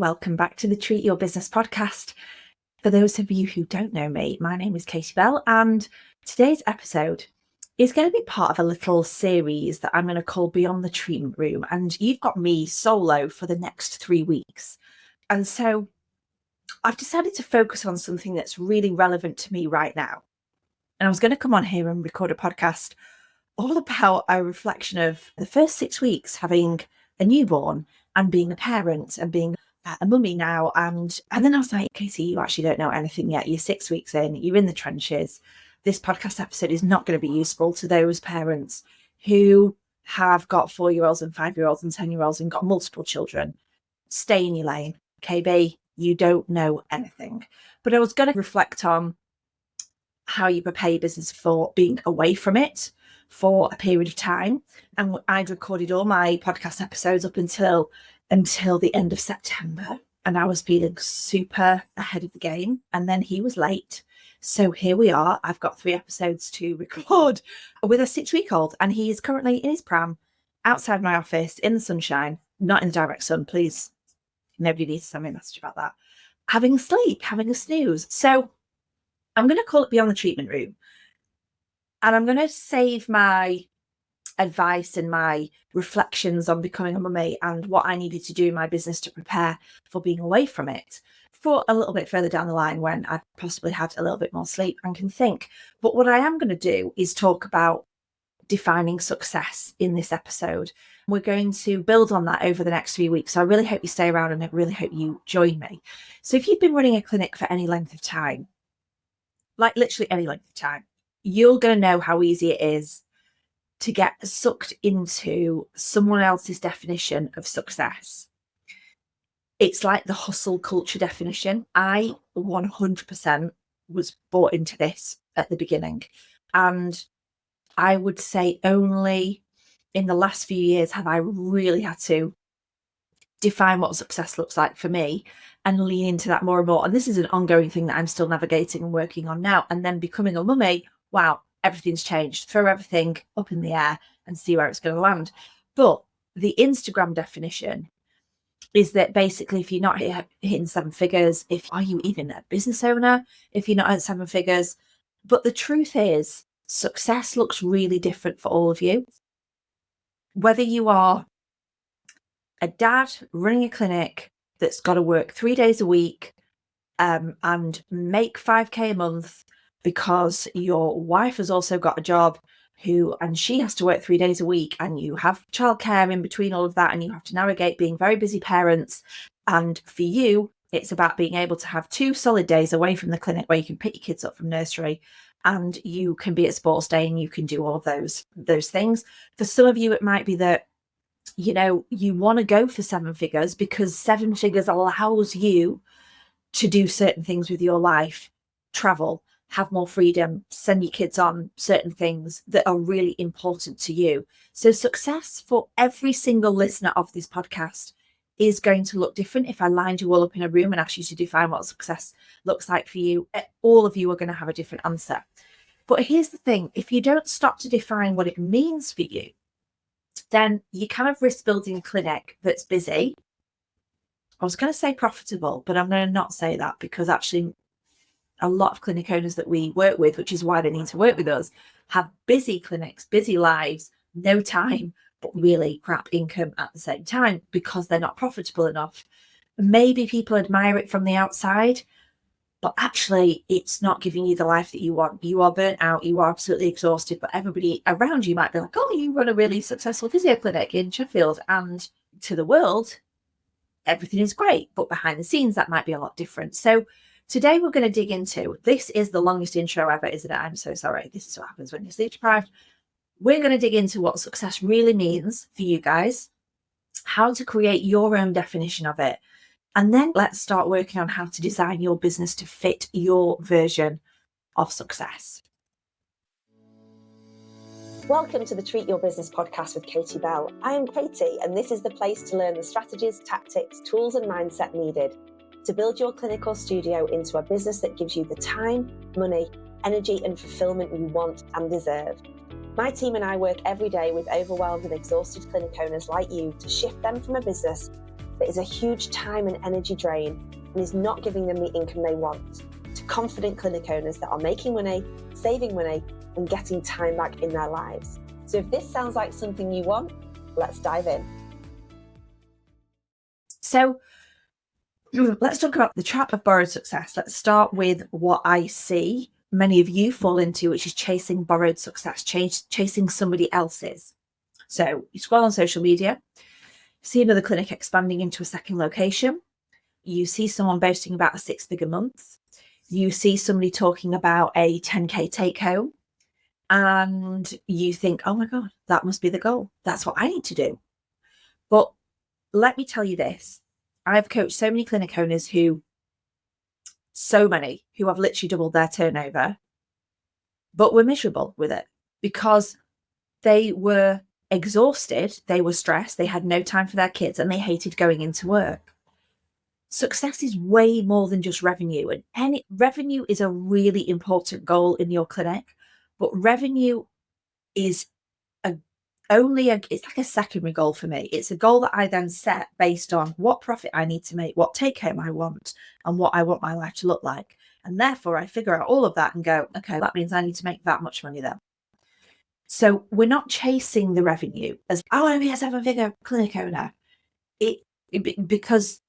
Welcome back to the Treat Your Business podcast. For those of you who don't know me, my name is Katie Bell, and today's episode is going to be part of a little series that I'm going to call Beyond the Treatment Room. And you've got me solo for the next 3 weeks. And so I've decided to focus on something that's really relevant to me right now. And I was going to come on here and record a podcast all about a reflection of the first 6 weeks having a newborn and being a parent and being a mummy now. And then I was like, Katie, you actually don't know anything yet. You're 6 weeks in, you're in the trenches. This podcast episode is not going to be useful to those parents who have got 4-year-olds and 5-year-olds and 10-year-olds and got multiple children. Stay in your lane. KB, you don't know anything. But I was going to reflect on how you prepare your business for being away from it for a period of time. And I'd recorded all my podcast episodes up until the end of September. And I was feeling super ahead of the game. And then he was late. So here we are. I've got 3 episodes to record with a 6-week-old. And he is currently in his pram outside my office in the sunshine, not in the direct sun, please. Nobody needs to send me a message about that. Having a sleep, having a snooze. So I'm going to call it Beyond the Treatment Room. And I'm going to save my advice and my reflections on becoming a mummy and what I needed to do in my business to prepare for being away from it for a little bit further down the line when I've possibly had a little bit more sleep and can think. But what I am going to do is talk about defining success in this episode. We're going to build on that over the next few weeks. So I really hope you stay around and I really hope you join me. So if you've been running a clinic for any length of time, like literally any length of time, you're going to know how easy it is to get sucked into someone else's definition of success. It's like the hustle culture definition. I 100% was bought into this at the beginning. And I would say only in the last few years have I really had to define what success looks like for me and lean into that more and more. And this is an ongoing thing that I'm still navigating and working on now. And then becoming a mummy, wow, everything's changed. Throw everything up in the air and see where it's going to land. But the Instagram definition is that basically if you're not hitting 7 figures, are you even a business owner if you're not at 7 figures? But the truth is, success looks really different for all of you. Whether you are a dad running a clinic that's got to work 3 days a week and make 5K a month because your wife has also got a job and she has to work 3 days a week, and you have childcare in between all of that, and you have to navigate being very busy parents. And for you, it's about being able to have 2 solid days away from the clinic where you can pick your kids up from nursery and you can be at sports day and you can do all of those things. For some of you, it might be that you want to go for 7 figures because 7 figures allows you to do certain things with your life, travel, have more freedom, send your kids on certain things that are really important to you. So success for every single listener of this podcast is going to look different. If I lined you all up in a room and asked you to define what success looks like for you, all of you are going to have a different answer. But here's the thing, if you don't stop to define what it means for you, then you kind of risk building a clinic that's busy. I was going to say profitable, but I'm going to not say that because actually a lot of clinic owners that we work with, which is why they need to work with us, have busy clinics, busy lives, no time, but really crap income at the same time because they're not profitable enough. Maybe people admire it from the outside, but actually it's not giving you the life that you want. You are burnt out, you are absolutely exhausted, but everybody around you might be like, oh, you run a really successful physio clinic in Sheffield, and to the world, everything is great, but behind the scenes, that might be a lot different. So today we're going to dig into, this is the longest intro ever, isn't it? I'm so sorry. This is what happens when you're sleep deprived. We're going to dig into what success really means for you guys, how to create your own definition of it. And then let's start working on how to design your business to fit your version of success. Welcome to the Treat Your Business podcast with Katie Bell. I am Katie, and this is the place to learn the strategies, tactics, tools, and mindset needed to build your clinic or studio into a business that gives you the time, money, energy, and fulfilment you want and deserve. My team and I work every day with overwhelmed and exhausted clinic owners like you to shift them from a business but is a huge time and energy drain and is not giving them the income they want, to confident clinic owners that are making money, saving money, and getting time back in their lives. So if this sounds like something you want, let's dive in. So let's talk about the trap of borrowed success. Let's start with what I see many of you fall into, which is chasing borrowed success, chasing somebody else's. So you scroll on social media, see another clinic expanding into a second location. You see someone boasting about a 6-figure month. You see somebody talking about a 10K take home. And you think, oh my God, that must be the goal. That's what I need to do. But let me tell you this. I've coached so many clinic owners who have literally doubled their turnover, but were miserable with it because they were exhausted, they were stressed, they had no time for their kids, and they hated going into work. Success is way more than just revenue, and revenue is a really important goal in your clinic, but revenue is it's like a secondary goal for me. It's a goal that I then set based on what profit I need to make, what take home I want, and what I want my life to look like. And therefore I figure out all of that and go, okay, that means I need to make that much money then. So we're not chasing the revenue as, I want to be a 7-figure clinic owner. Because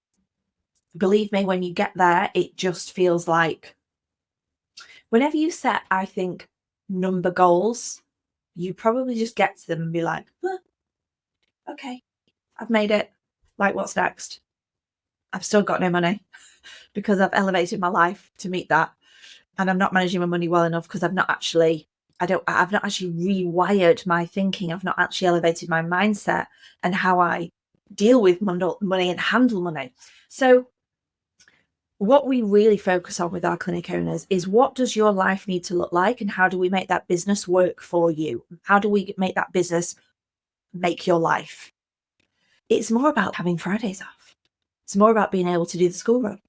believe me, when you get there, it just feels like whenever you set, I think, number goals, you probably just get to them and be like, okay, I've made it. Like, what's next? I've still got no money because I've elevated my life to meet that. And I'm not managing my money well enough because I've not actually rewired my thinking. I've not actually elevated my mindset and how I deal with money and handle money. So what we really focus on with our clinic owners is, what does your life need to look like, and how do we make that business work for you? How do we make that business make your life? It's more about having Fridays off. It's more about being able to do the school run.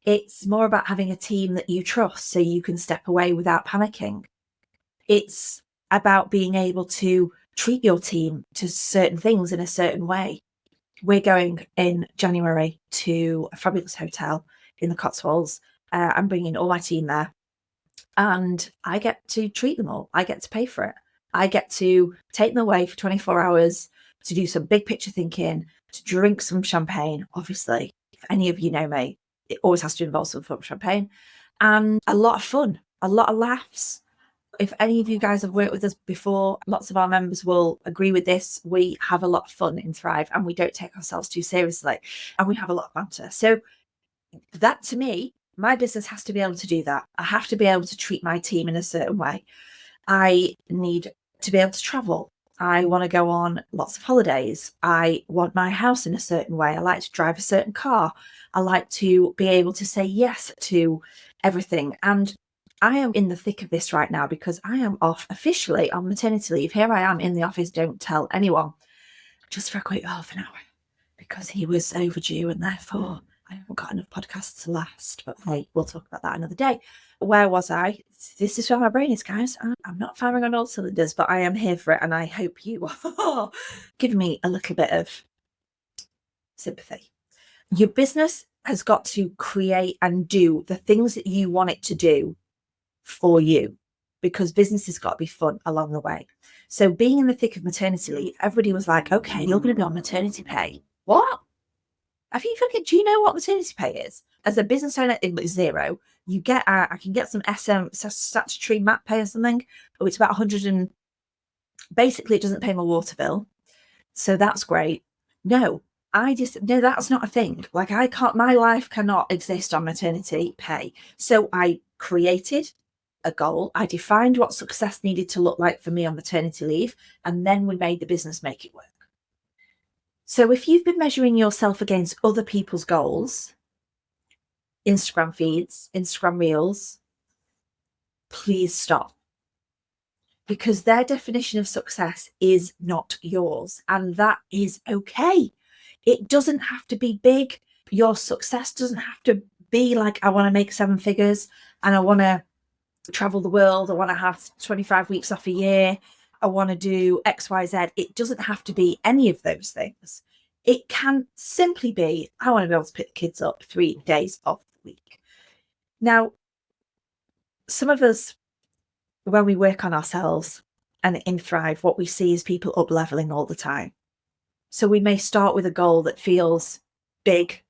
It's more about having a team that you trust so you can step away without panicking. It's about being able to treat your team to certain things in a certain way. We're going in January to a fabulous hotel in the Cotswolds. I'm bringing all my team there, and I get to treat them all. I get to pay for it. I get to take them away for 24 hours to do some big picture thinking, to drink some champagne. Obviously, if any of you know me, it always has to involve some form of champagne, and a lot of fun, a lot of laughs. If any of you guys have worked with us before, lots of our members will agree with this. We have a lot of fun in Thrive, and we don't take ourselves too seriously, and we have a lot of banter. So that, to me, my business has to be able to do that. I have to be able to treat my team in a certain way. I need to be able to travel. I want to go on lots of holidays. I want my house in a certain way. I like to drive a certain car. I like to be able to say yes to everything. And I am in the thick of this right now because I am off officially on maternity leave. Here I am in the office, don't tell anyone, just for a quick half an hour, because he was overdue and therefore I haven't got enough podcasts to last. But hey, we'll talk about that another day. Where was I? This is where my brain is, guys. I'm not firing on all cylinders, but I am here for it, and I hope you are giving me a little bit of sympathy. Your business has got to create and do the things that you want it to do for you, because business has got to be fun along the way. So being in the thick of maternity leave, everybody was like, okay, you're going to be on maternity pay. What? Do you know what maternity pay is? As a business owner, it's zero. You get, I can get some statutory mat pay or something. Oh, it's about 100 and basically it doesn't pay my water bill. So that's great. No, that's not a thing. Like, my life cannot exist on maternity pay. So I created a goal. I defined what success needed to look like for me on maternity leave, and then we made the business make it work. So if you've been measuring yourself against other people's goals, Instagram feeds, Instagram reels, please stop. Because their definition of success is not yours, and that is okay. It doesn't have to be big. Your success doesn't have to be like, I want to make 7 figures and I want to travel the world. I want to have 25 weeks off a year. I want to do X, Y, Z. It doesn't have to be any of those things. It can simply be, I want to be able to pick the kids up 3 days of the week. Now, some of us, when we work on ourselves and in Thrive, what we see is people up leveling all the time. So we may start with a goal that feels big.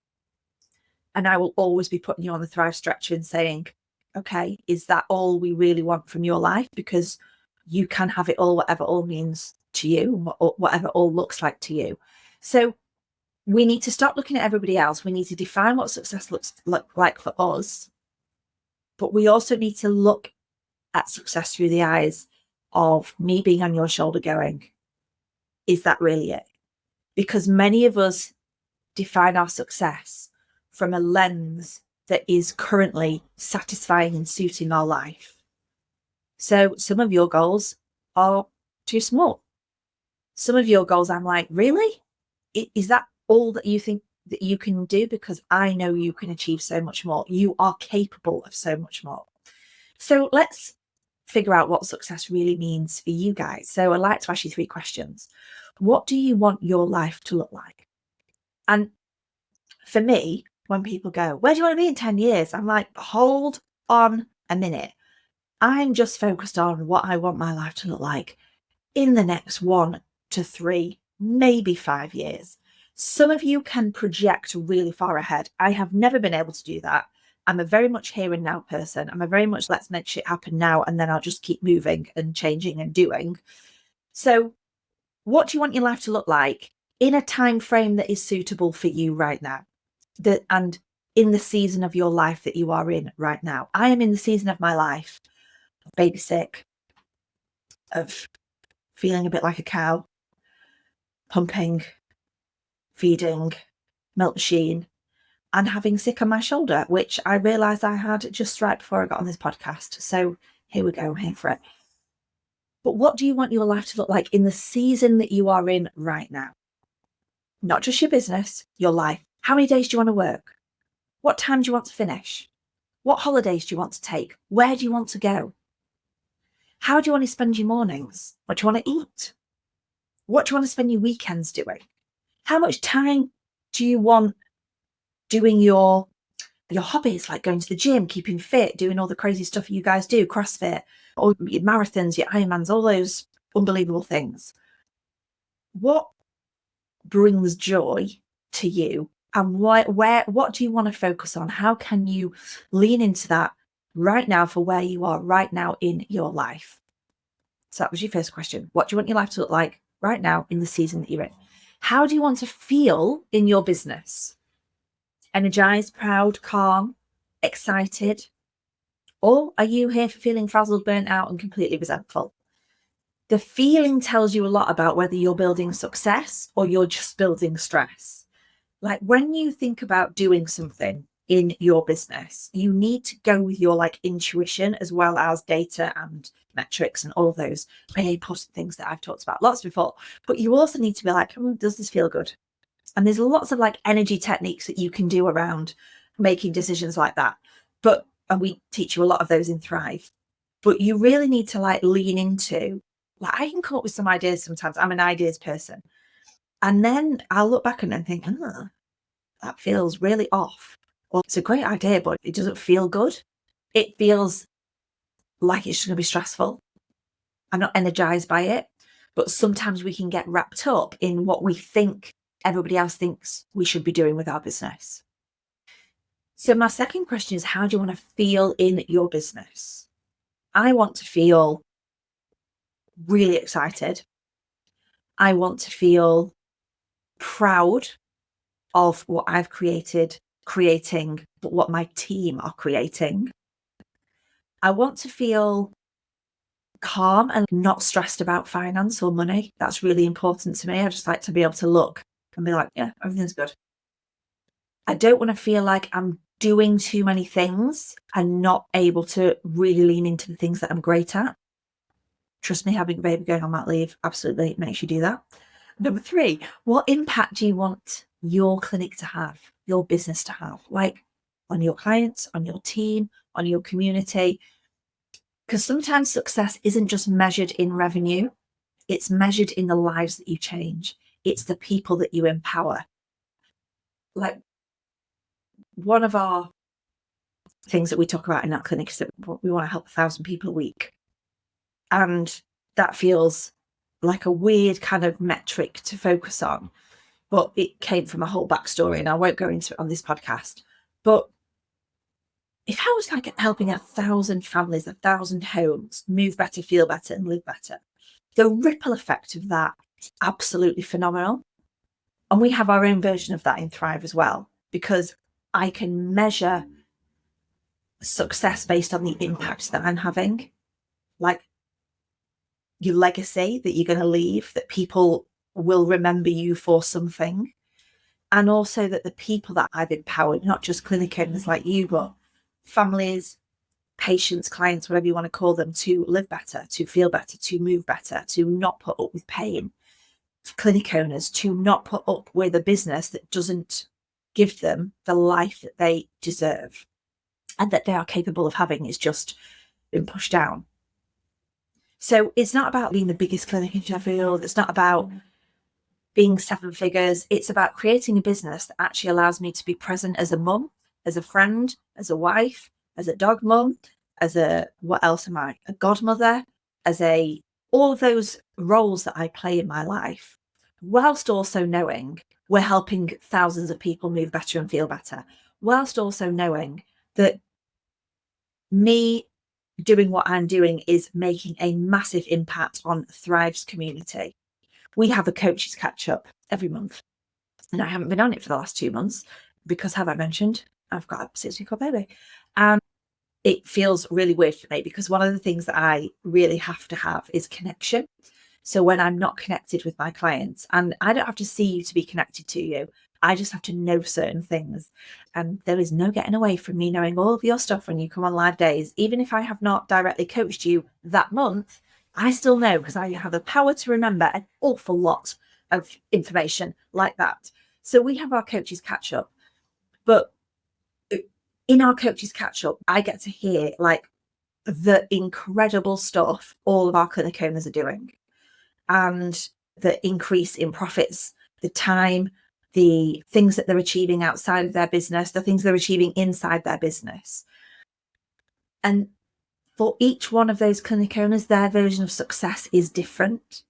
And I will always be putting you on the Thrive stretcher and saying, okay, is that all we really want from your life? Because you can have it all, whatever all means to you, whatever all looks like to you. So we need to stop looking at everybody else. We need to define what success looks like for us. But we also need to look at success through the eyes of me being on your shoulder going, is that really it? Because many of us define our success from a lens that is currently satisfying and suiting our life. So some of your goals are too small. Some of your goals, I'm like, really? Is that all that you think that you can do? Because I know you can achieve so much more. You are capable of so much more. So let's figure out what success really means for you guys. So I'd like to ask you 3 questions. What do you want your life to look like? And for me, when people go, where do you want to be in 10 years? I'm like, hold on a minute. I'm just focused on what I want my life to look like in the next 1 to 3, maybe 5 years. Some of you can project really far ahead. I have never been able to do that. I'm a very much here and now person. I'm a very much let's make shit happen now, and then I'll just keep moving and changing and doing. So what do you want your life to look like in a time frame that is suitable for you right now? And in the season of your life that you are in right now. I am in the season of my life of baby sick, of feeling a bit like a cow, pumping, feeding, milk machine, and having sick on my shoulder, which I realised I had just right before I got on this podcast. So here we go, I'm here for it. But what do you want your life to look like in the season that you are in right now? Not just your business, your life. How many days do you want to work? What time do you want to finish? What holidays do you want to take? Where do you want to go? How do you want to spend your mornings? What do you want to eat? What do you want to spend your weekends doing? How much time do you want doing your hobbies, like going to the gym, keeping fit, doing all the crazy stuff you guys do, CrossFit, or your marathons, your Ironmans, all those unbelievable things? What brings joy to you? And what do you want to focus on? How can you lean into that right now for where you are right now in your life? So that was your first question. What do you want your life to look like right now in the season that you're in? How do you want to feel in your business? Energized, proud, calm, excited? Or are you here for feeling frazzled, burnt out, and completely resentful? The feeling tells you a lot about whether you're building success or you're just building stress. Like when you think about doing something in your business, you need to go with your intuition as well as data and metrics and all those very important things that I've talked about lots before. But you also need to be like, does this feel good? And there's lots of energy techniques that you can do around making decisions like that. And we teach you a lot of those in Thrive. But you really need to lean into, I can come up with some ideas sometimes. I'm an ideas person. And then I'll look back and think, that feels really off. Well, it's a great idea, but it doesn't feel good. It feels like it's going to be stressful. I'm not energized by it. But sometimes we can get wrapped up in what we think everybody else thinks we should be doing with our business. So my second question is, how do you want to feel in your business? I want to feel really excited. I want to feel proud of what I've creating, but what my team are creating. I want to feel calm and not stressed about finance or money. That's really important to me. I just like to be able to look and be like, yeah, everything's good. I don't want to feel like I'm doing too many things and not able to really lean into the things that I'm great at. Trust me, having a baby going on mat leave absolutely makes you do that. Number 3, what impact do you want your clinic to have, your business to have, on your clients, on your team, on your community? Because sometimes success isn't just measured in revenue, it's measured in the lives that you change. it's the people that you empower. Like, one of our things that we talk about in our clinic is that we want to help 1,000 people a week. And that feels like a weird kind of metric to focus on, but it came from a whole backstory, and I won't go into it on this podcast. But if I was like helping 1,000 families, 1,000 homes move better, feel better, and live better, the ripple effect of that is absolutely phenomenal. And we have our own version of that in Thrive as well, because I can measure success based on the impact that I'm having. Like, your legacy that you're going to leave, that people will remember you for something. And also that the people that I've empowered, not just clinic owners like you, but families, patients, clients, whatever you want to call them, to live better, to feel better, to move better, to not put up with pain. Clinic owners to not put up with a business that doesn't give them the life that they deserve and that they are capable of having, is just been pushed down. So it's not about being the biggest clinic in Sheffield. It's not about being 7 figures. It's about creating a business that actually allows me to be present as a mum, as a friend, as a wife, as a dog mum, as a, what else am I? A godmother, as a, all of those roles that I play in my life, whilst also knowing we're helping thousands of people move better and feel better, whilst also knowing that me doing what I'm doing is making a massive impact on Thrive's community. We have a coaches catch up every month, and I haven't been on it for the last 2 months because, have I mentioned, I've got a 6-week-old baby, and it feels really weird for me because one of the things that I really have to have is connection. So when I'm not connected with my clients, and I don't have to see you to be connected to you, I just have to know certain things. And there is no getting away from me knowing all of your stuff when you come on live days. Even if I have not directly coached you that month, I still know, because I have the power to remember an awful lot of information like that. So we have our coaches catch up. But in our coaches catch up, I get to hear like the incredible stuff all of our clinic owners are doing, and the increase in profits, the time, the things that they're achieving outside of their business, the things they're achieving inside their business. And for each one of those clinic owners, their version of success is different.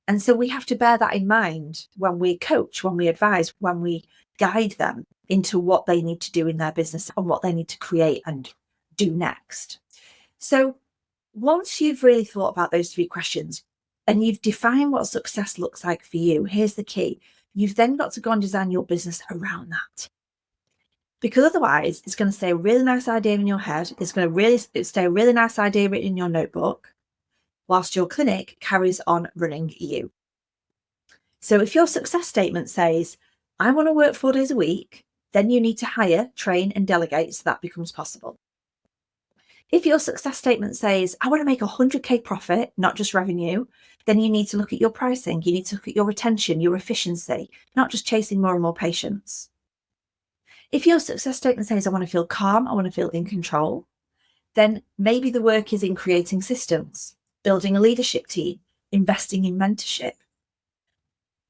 And so we have to bear that in mind when we coach, when we advise, when we guide them into what they need to do in their business and what they need to create and do next. So once you've really thought about those 3 questions and you've defined what success looks like for you, here's the key. You've then got to go and design your business around that. Because otherwise, it's going to stay a really nice idea in your head. It's going to stay a really nice idea written in your notebook, whilst your clinic carries on running you. So if your success statement says, I want to work 4 days a week, then you need to hire, train, and delegate so that becomes possible. If your success statement says, I want to make 100K profit, not just revenue, then you need to look at your pricing. You need to look at your retention, your efficiency, not just chasing more and more patients. If your success statement says, I want to feel calm, I want to feel in control, then maybe the work is in creating systems, building a leadership team, investing in mentorship.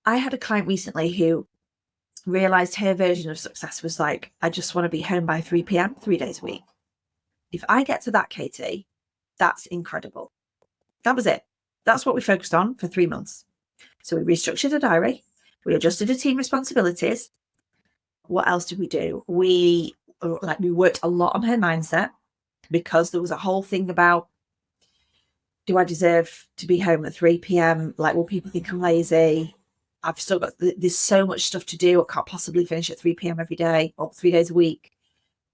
I had a client recently who realized her version of success was like, I just want to be home by 3 p.m. 3 days a week. If I get to that, Katie, that's incredible. That was it. That's what we focused on for 3 months. So we restructured a diary. We adjusted the team responsibilities. What else did we do? We worked a lot on her mindset, because there was a whole thing about, do I deserve to be home at 3 p.m? Like, will people think I'm lazy? I've still got, there's so much stuff to do. I can't possibly finish at 3 p.m. every day or 3 days a week.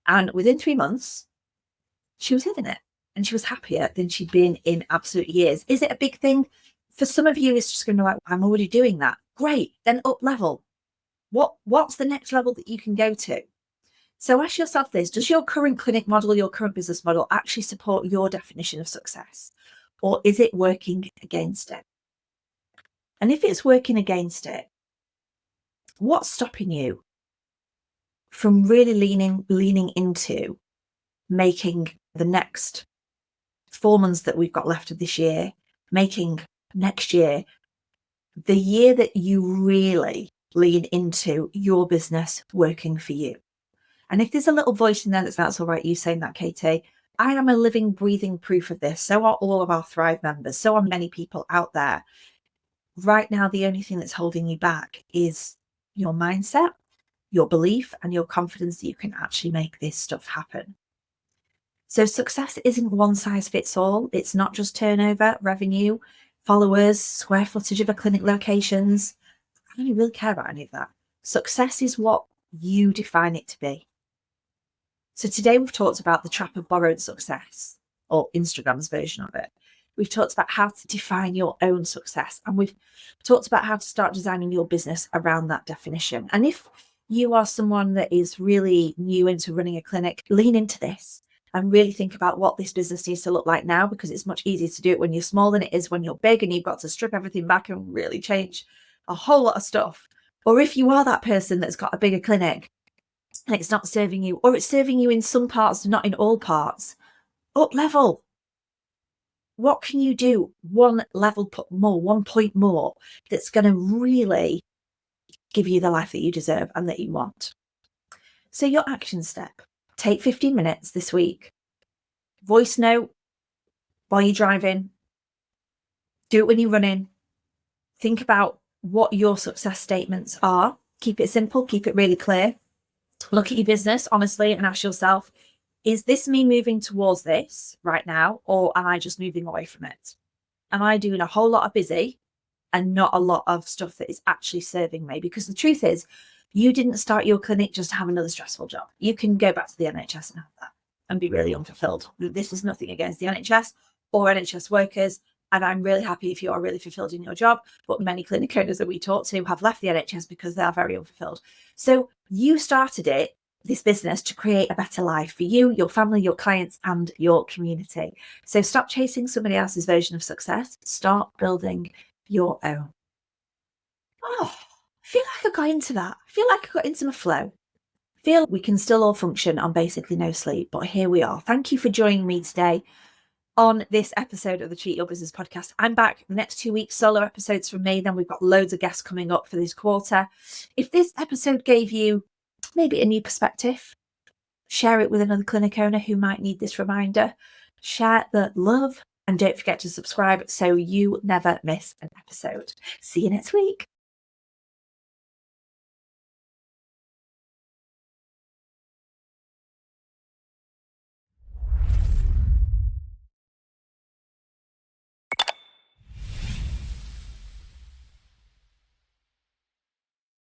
And within 3 months, she was living it, and she was happier than she'd been in absolute years. Is it a big thing? For some of you, it's just going to be like, I'm already doing that. Great. Then up level. What's the next level that you can go to? So ask yourself this: does your current clinic model, your current business model actually support your definition of success? Or is it working against it? And if it's working against it, what's stopping you from really leaning into making the next 4 months that we've got left of this year, making next year the year that you really lean into your business working for you. And if there's a little voice in there that's all right, you saying that, Katie, I am a living, breathing proof of this. So are all of our Thrive members. So are many people out there. Right now, the only thing that's holding you back is your mindset, your belief, and your confidence that you can actually make this stuff happen. So success isn't one size fits all. It's not just turnover, revenue, followers, square footage of a clinic locations. I don't really care about any of that. Success is what you define it to be. So today we've talked about the trap of borrowed success, or Instagram's version of it. We've talked about how to define your own success, and we've talked about how to start designing your business around that definition. And if you are someone that is really new into running a clinic, lean into this and really think about what this business needs to look like now, because it's much easier to do it when you're small than it is when you're big and you've got to strip everything back and really change a whole lot of stuff. Or if you are that person that's got a bigger clinic and it's not serving you, or it's serving you in some parts, not in all parts, up level. What can you do? One level more, 1 point more, that's going to really give you the life that you deserve and that you want. So your action step, take 15 minutes this week, voice note while you're driving, do it when you're running, think about what your success statements are, keep it simple, keep it really clear, look at your business honestly and ask yourself, is this me moving towards this right now, or am I just moving away from it? Am I doing a whole lot of busy and not a lot of stuff that is actually serving me? Because the truth is, you didn't start your clinic just to have another stressful job. You can go back to the NHS and have that and be really unfulfilled. This is nothing against the NHS or NHS workers. And I'm really happy if you are really fulfilled in your job. But many clinic owners that we talk to have left the NHS because they are very unfulfilled. So you started this business to create a better life for you, your family, your clients, and your community. So stop chasing somebody else's version of success. Start building your own. Oh, I feel like I got into that. I feel like I got into my flow. I feel we can still all function on basically no sleep, but here we are. Thank you for joining me today on this episode of the Treat Your Business podcast. I'm back the next 2 weeks, solo episodes from me. Then we've got loads of guests coming up for this quarter. If this episode gave you maybe a new perspective, share it with another clinic owner who might need this reminder. Share the love and don't forget to subscribe so you never miss an episode. See you next week.